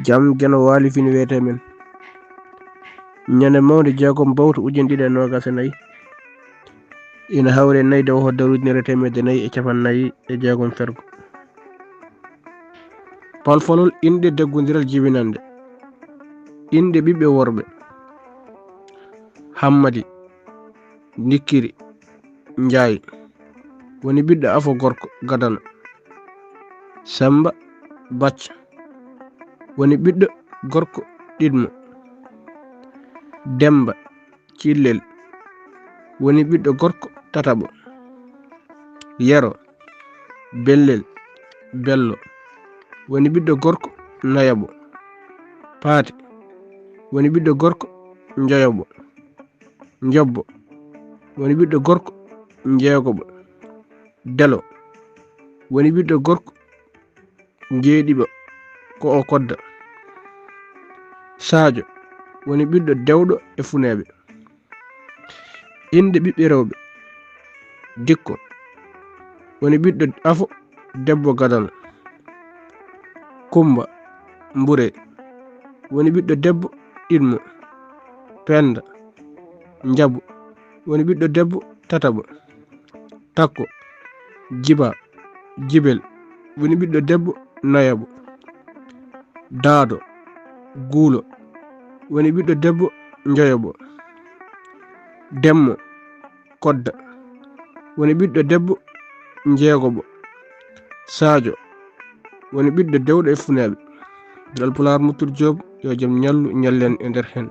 jam geno wali fini wete men ñande mawde jeegom bawto ujun ɗiɗi e nogas e nayyi ina hawre nayi daw ho darujinere temedde nayyi e capannayyi e jeegom fergo palfolol inde deggodiral jibinande inde ɓiɓɓe worɓe Hammadi Nikkiri Njaay woni ɓiɗɗo afo gorko Gadana Samba Bacca woni ɓiɗɗo gorko Ɗidmo Demba Cillel woni ɓiɗɗo gorko Tataɓo Yero Bellel Bello woni ɓiɗɗo gorko Nayabo Paati woni ɓiɗɗo gorko Njoyobo Njobbo woni ɓiɗɗo gorko Jeegobo Delo woni ɓiɗɗo gorko Jeeɗiɓo ko o kodda Sadio woni ɓiɗɗo dewɗo e Funeeɓe inde ɓiɓɓe rewɓe Dikko woni ɓiɗɗo afo debbo Gadana Kumba Mbure woni ɓiɗɗo debbo Ɗidmo Penda Njabu woni ɓiɗɗo debbo Tataɓo Takko Jiba Jibel woni ɓiɗɗo debbo Nayabo Daado Guulo woni ɓiɗɗo debbo Njoyobo Demmo Kodda woni ɓiɗɗo debbo Jeegobo Sadio woni ɓiɗɗo dewɗo e Funeeɓe Alpulaar Muttur Joob yo jaam ñallu ñallen e nder hen